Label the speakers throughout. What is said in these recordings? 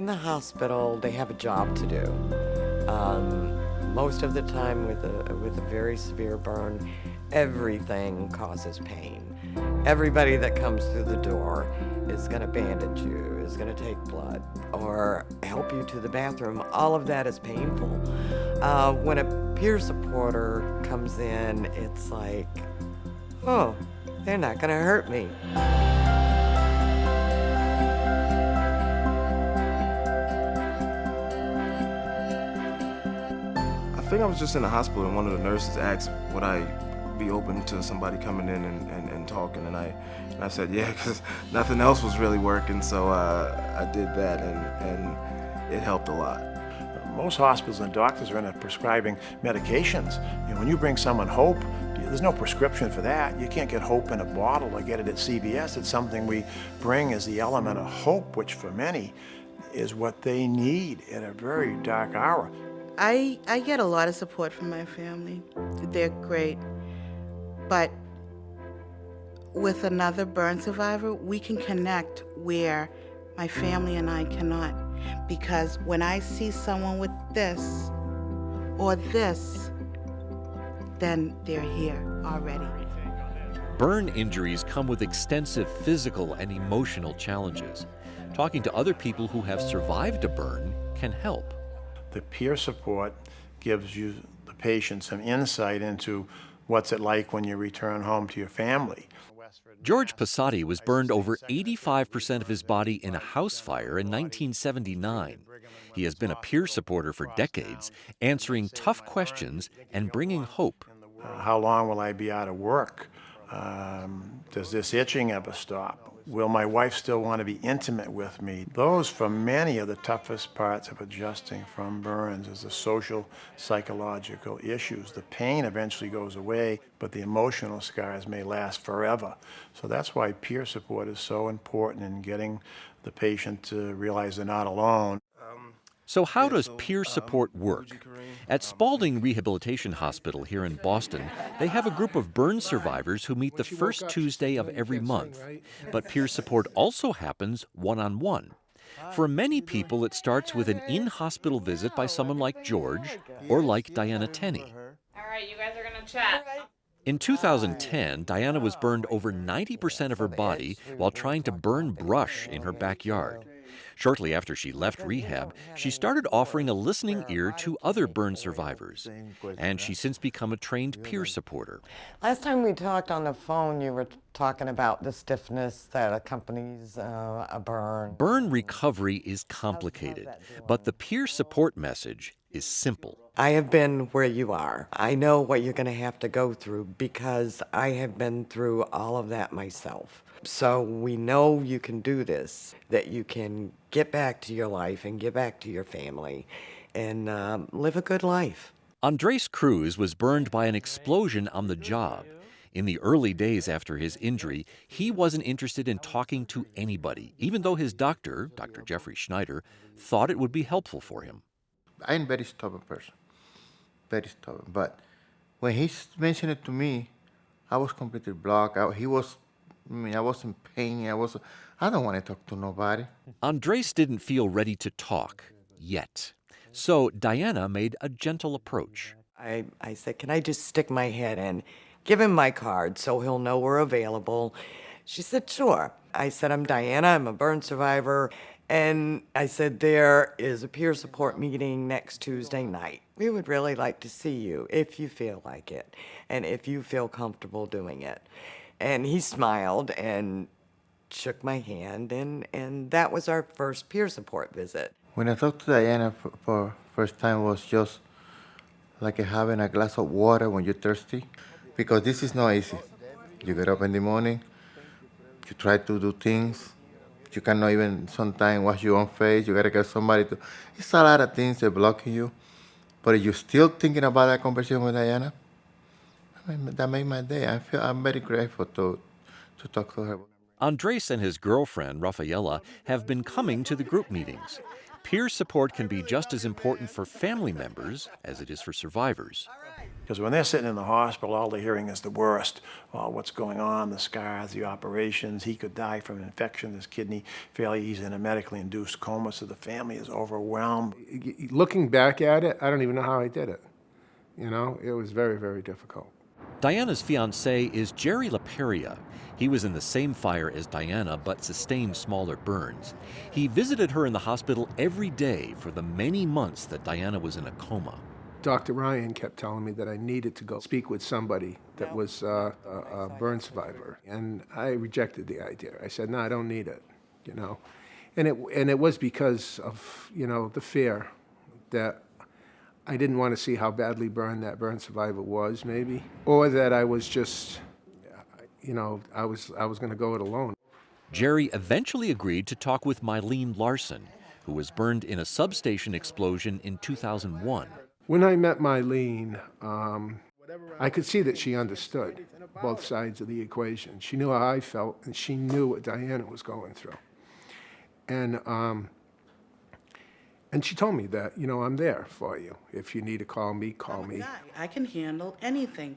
Speaker 1: In the hospital, they have a job to do. Most of the time with a very severe burn, everything causes pain. Everybody that comes through the door is going to bandage you, is going to take blood, or help you to the bathroom. All of that is painful. When a peer supporter comes in, it's like, oh, they're not going to hurt me.
Speaker 2: I think I was just in the hospital and one of the nurses asked would I be open to somebody coming in and talking, and I said yeah, because nothing else was really working, so I did that, and it helped a lot.
Speaker 3: Most hospitals and doctors are into prescribing medications. You know, when you bring someone hope, there's no prescription for that. You can't get hope in a bottle or get it at CVS. It's something we bring as the element of hope, which for many is what they need in a very dark hour.
Speaker 4: I get a lot of support from my family. They're great. But with another burn survivor, we can connect where my family and I cannot. Because when I see someone with this or this, then they're here already.
Speaker 5: Burn injuries come with extensive physical and emotional challenges. Talking to other people who have survived a burn can help.
Speaker 3: The peer support gives you, the patient, some insight into what's it like when you return home to your family.
Speaker 5: George Passati was burned over 85% of his body in a house fire in 1979. He has been a peer supporter for decades, answering tough questions and bringing hope.
Speaker 3: How long will I be out of work? Does this itching ever stop? Will my wife still want to be intimate with me? Those, for many, are the toughest parts of adjusting from burns, is the social, psychological issues. The pain eventually goes away, but the emotional scars may last forever. So that's why peer support is so important in getting the patient to realize they're not alone.
Speaker 5: So how does peer support work? At Spaulding Rehabilitation Hospital here in Boston, they have a group of burn survivors who meet the first Tuesday of every month. But peer support also happens one-on-one. For many people, it starts with an in-hospital visit by someone like George or like Diana Tenney.
Speaker 6: All right, you guys are going to chat.
Speaker 5: In 2010, Diana was burned over 90% of her body while trying to burn brush in her backyard. Shortly after she left rehab, she started offering a listening ear to other burn survivors, and she's since become a trained peer supporter.
Speaker 1: Last time we talked on the phone, you were talking about the stiffness that accompanies a burn.
Speaker 5: Burn recovery is complicated, but the peer support message is simple.
Speaker 1: I have been where you are. I know what you're going to have to go through because I have been through all of that myself. So we know you can do this, that you can get back to your life and get back to your family and live a good life.
Speaker 5: Andres Cruz was burned by an explosion on the job. In the early days after his injury, he wasn't interested in talking to anybody, even though his doctor, Dr. Jeffrey Schneider, thought it would be helpful for him.
Speaker 7: I'm a very stubborn person, very stubborn. But when he mentioned it to me, I was completely blocked. I was in pain. I don't want to talk to nobody.
Speaker 5: Andres didn't feel ready to talk yet. So Diana made a gentle approach.
Speaker 1: I said, can I just stick my head in? Give him my card so he'll know we're available. She said, sure. I said, I'm Diana. I'm a burn survivor. And I said, there is a peer support meeting next Tuesday night. We would really like to see you if you feel like it and if you feel comfortable doing it. And he smiled and shook my hand, and that was our first peer support visit.
Speaker 7: When I talked to Diana for first time, was just like having a glass of water when you're thirsty, because this is not easy. You get up in the morning, you try to do things, you cannot even sometimes wash your own face, you gotta get somebody to, it's a lot of things that blocking you, but if you're still thinking about that conversation with Diana, that made my day. I'm very grateful to talk to her.
Speaker 5: Andres and his girlfriend, Rafaela, have been coming to the group meetings. Peer support can be just as important for family members as it is for survivors.
Speaker 3: Because when they're sitting in the hospital, all they're hearing is the worst. Oh, what's going on, the scars, the operations. He could die from infection, his kidney failure. He's in a medically induced coma, so the family is overwhelmed.
Speaker 8: Looking back at it, I don't even know how I did it. You know, it was very, very difficult.
Speaker 5: Diana's fiancé is Jerry LaPeria. He was in the same fire as Diana but sustained smaller burns. He visited her in the hospital every day for the many months that Diana was in a coma.
Speaker 8: Dr. Ryan kept telling me that I needed to go speak with somebody that was a burn survivor, and I rejected the idea. I said, no, I don't need it, you know. And it was because of, you know, the fear that I didn't want to see how badly burned that burn survivor was, maybe, or that I was just, you know, I was going to go it alone.
Speaker 5: Jerry eventually agreed to talk with Mylene Larson, who was burned in a substation explosion in 2001.
Speaker 8: When I met Mylene, I could see that she understood both sides of the equation. She knew how I felt, and she knew what Diana was going through. And she told me that, you know, I'm there for you. If you need to call me, call me.
Speaker 4: I can handle anything.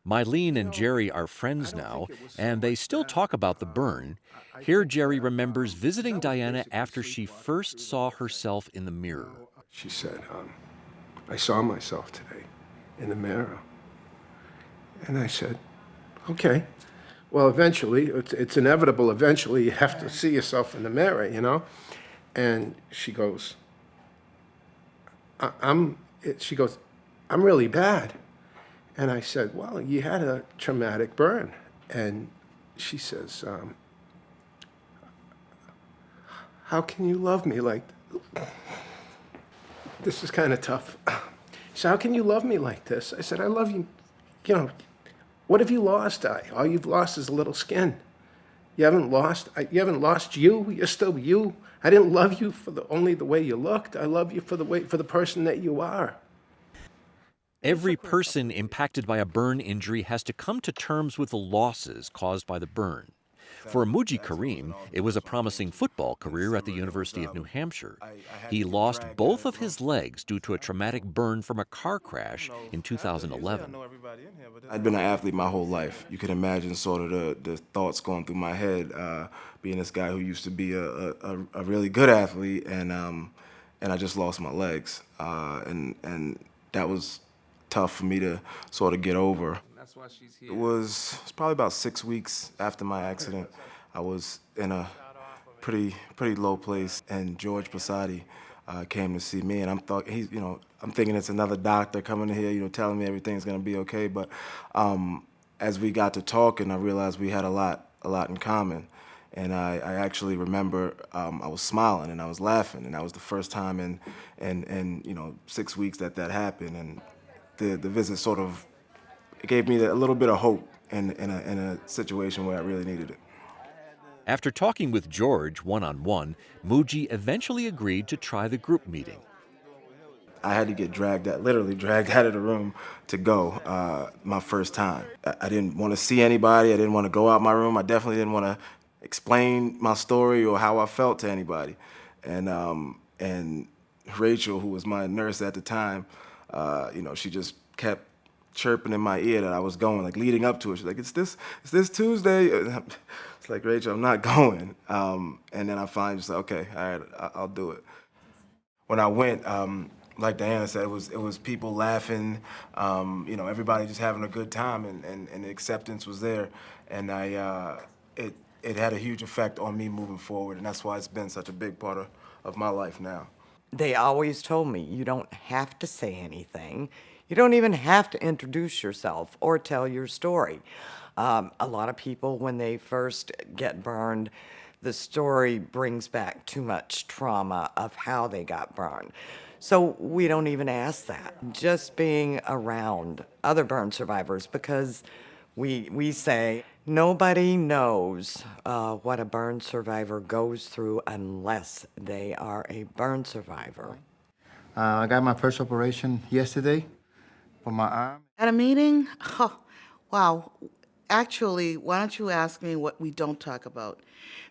Speaker 5: Mylene and Jerry are friends now, and they still talk about the burn. Here, Jerry remembers visiting Diana after she first saw herself in the mirror.
Speaker 8: She said, I saw myself today in the mirror. And I said, okay. Well, eventually, it's inevitable. Eventually, you have to see yourself in the mirror, you know? And she goes, I'm really bad. And I said, well, you had a traumatic burn. And she says, how can you love me like that? This is kind of tough. She said, how can you love me like this? I said, I love you. You know, what have you lost? All you've lost is a little skin. You haven't lost you. You're still you. I didn't love you for only the way you looked. I love you for the person that you are.
Speaker 5: Every person impacted by a burn injury has to come to terms with the losses caused by the burn. For Muji Karim, it was a promising football career at the University of New Hampshire. He lost both of his legs due to a traumatic burn from a car crash in 2011.
Speaker 2: I'd been an athlete my whole life. You can imagine sort of the thoughts going through my head, being this guy who used to be a really good athlete, and I just lost my legs, and that was tough for me to sort of get over. It was probably about 6 weeks after my accident. I was in a pretty low place, and George Posadi came to see me, and I'm thinking it's another doctor coming in here, telling me everything's gonna be okay. But as we got to talking, I realized we had a lot in common, and I actually remember I was smiling and I was laughing, and that was the first time in 6 weeks that happened, and the visit sort of gave me a little bit of hope in a situation where I really needed it.
Speaker 5: After talking with George one-on-one, Muji eventually agreed to try the group meeting.
Speaker 2: I had to get literally dragged out of the room to go my first time. I didn't want to see anybody. I didn't want to go out my room. I definitely didn't want to explain my story or how I felt to anybody. And Rachel, who was my nurse at the time, she just kept chirping in my ear that I was going, like leading up to it. She's like, it's this Tuesday. It's like, Rachel, I'm not going. And then I finally just like, okay, all right, I'll do it. When I went, like Diana said, it was people laughing, everybody just having a good time, and the acceptance was there. And it had a huge effect on me moving forward, and that's why it's been such a big part of my life now.
Speaker 1: They always told me, you don't have to say anything. You don't even have to introduce yourself or tell your story. A lot of people, when they first get burned, the story brings back too much trauma of how they got burned. So we don't even ask that. Just being around other burn survivors, because we say nobody knows what a burn survivor goes through unless they are a burn survivor.
Speaker 7: I got my first operation yesterday for my arm.
Speaker 4: At a meeting, oh, wow, Actually, why don't you ask me what we don't talk about?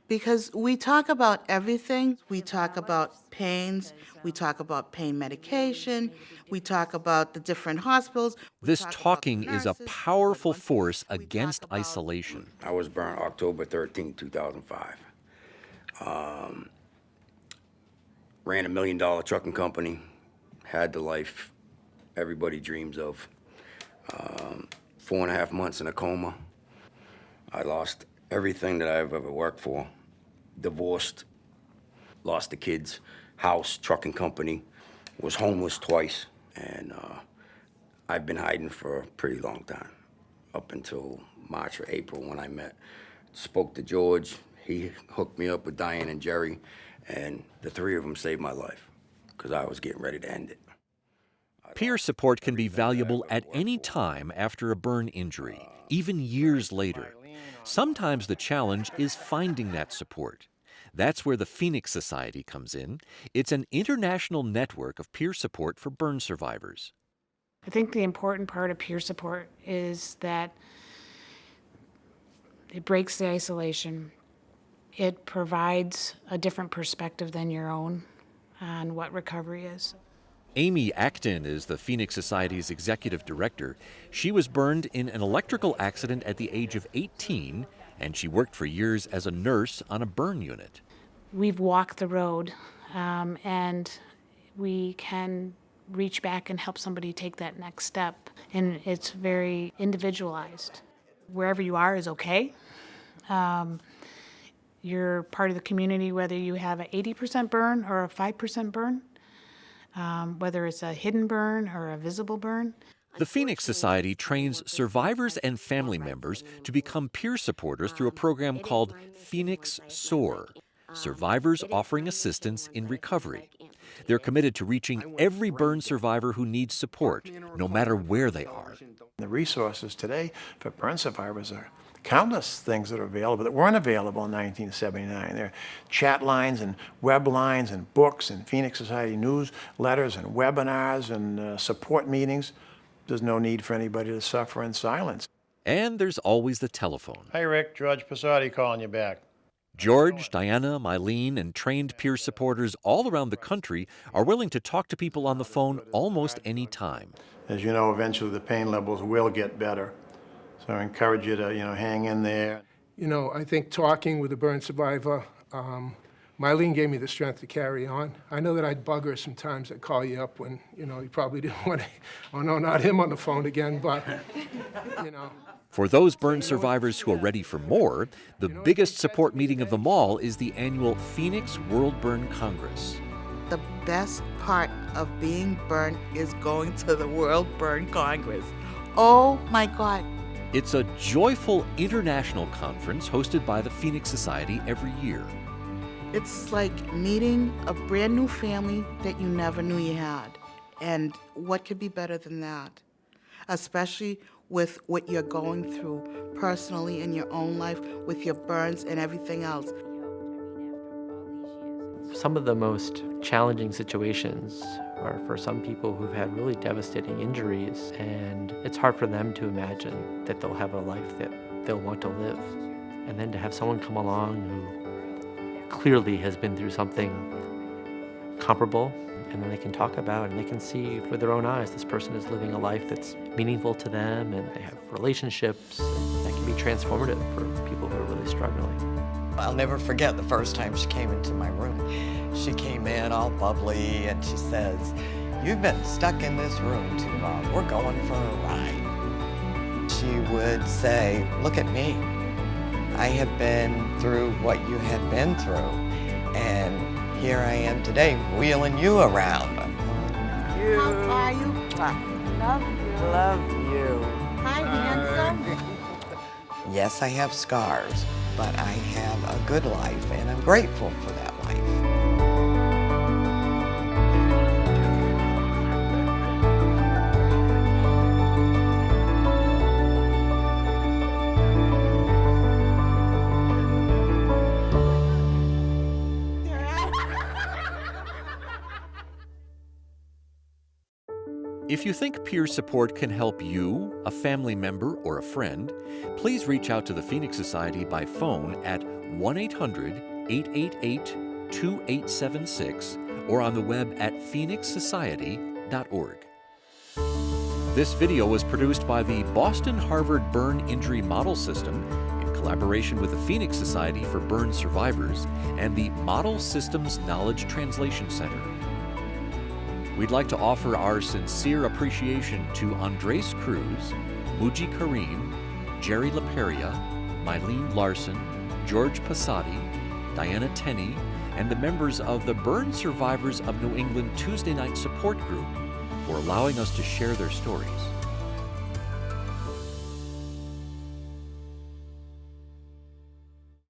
Speaker 4: Because we talk about everything. We talk about pains, we talk about pain medication, we talk about the different hospitals. we
Speaker 5: This
Speaker 4: talk about the
Speaker 5: talking is a
Speaker 4: nurses,
Speaker 5: powerful
Speaker 4: what
Speaker 5: force
Speaker 4: we talk
Speaker 5: against
Speaker 4: about-
Speaker 5: isolation.
Speaker 9: I was burned October 13, 2005. Ran $1 million trucking company, had the life everybody dreams of. 4.5 months in a coma. I lost everything that I've ever worked for. Divorced, lost the kids, house, trucking company, was homeless twice, and I've been hiding for a pretty long time, up until March or April when I spoke to George. He hooked me up with Diane and Jerry, and the three of them saved my life because I was getting ready to end it.
Speaker 5: Peer support can be valuable at any time after a burn injury, even years later. Sometimes the challenge is finding that support. That's where the Phoenix Society comes in. It's an international network of peer support for burn survivors.
Speaker 10: I think the important part of peer support is that it breaks the isolation. It provides a different perspective than your own on what recovery is.
Speaker 5: Amy Acton is the Phoenix Society's executive director. She was burned in an electrical accident at the age of 18, and she worked for years as a nurse on a burn unit.
Speaker 10: We've walked the road, and we can reach back and help somebody take that next step. And it's very individualized. Wherever you are is okay. You're part of the community whether you have an 80% burn or a 5% burn, whether it's a hidden burn or a visible burn.
Speaker 5: The Phoenix Society trains survivors and family members to become peer supporters through a program called Phoenix SOAR, Survivors Offering Assistance in Recovery. They're committed to reaching every burn survivor who needs support, no matter where they are.
Speaker 3: The resources today for burn survivors are countless things that are available that weren't available in 1979. There are chat lines and web lines and books and Phoenix Society newsletters and webinars and support meetings. There's no need for anybody to suffer in silence.
Speaker 5: And there's always the telephone.
Speaker 3: Hi, Rick. George Passati calling you back.
Speaker 5: George, Diana, Mylene, and trained peer supporters all around the country are willing to talk to people on the phone almost any time.
Speaker 3: As you know, eventually the pain levels will get better. So I encourage you to, hang in there.
Speaker 8: I think talking with a burn survivor, Mylene gave me the strength to carry on. I know that I'd bug her sometimes. I'd call you up when, you probably didn't want to, oh no, not him on the phone again, but,
Speaker 5: For those burn survivors who are ready for more, the biggest support meeting of them all is the annual Phoenix World Burn Congress.
Speaker 4: The best part of being burned is going to the World Burn Congress. Oh my God.
Speaker 5: It's a joyful international conference hosted by the Phoenix Society every year.
Speaker 4: It's like meeting a brand new family that you never knew you had. And what could be better than that? Especially with what you're going through personally in your own life, with your burns and everything else.
Speaker 11: Some of the most challenging situations are for some people who've had really devastating injuries, and it's hard for them to imagine that they'll have a life that they'll want to live. And then to have someone come along who clearly has been through something comparable, and then they can talk about it and they can see with their own eyes this person is living a life that's meaningful to them, and they have relationships that can be transformative for people who are really struggling.
Speaker 1: I'll never forget the first time she came into my room. She came in all bubbly and she says, "You've been stuck in this room too long. We're going for a ride." She would say, "Look at me. I have been through what you have been through. And here I am today wheeling you around."
Speaker 4: How are you? Love you.
Speaker 1: Love you.
Speaker 4: Hi, handsome.
Speaker 1: Yes, I have scars, but I have a good life and I'm grateful for that life.
Speaker 5: If you think peer support can help you, a family member, or a friend, please reach out to the Phoenix Society by phone at 1-800-888-2876 or on the web at phoenixsociety.org. This video was produced by the Boston-Harvard Burn Injury Model System in collaboration with the Phoenix Society for Burn Survivors and the Model Systems Knowledge Translation Center. We'd like to offer our sincere appreciation to Andres Cruz, Muji Karim, Jerry LaPeria, Mylene Larson, George Passati, Diana Tenney, and the members of the Burn Survivors of New England Tuesday Night Support Group for allowing us to share their stories.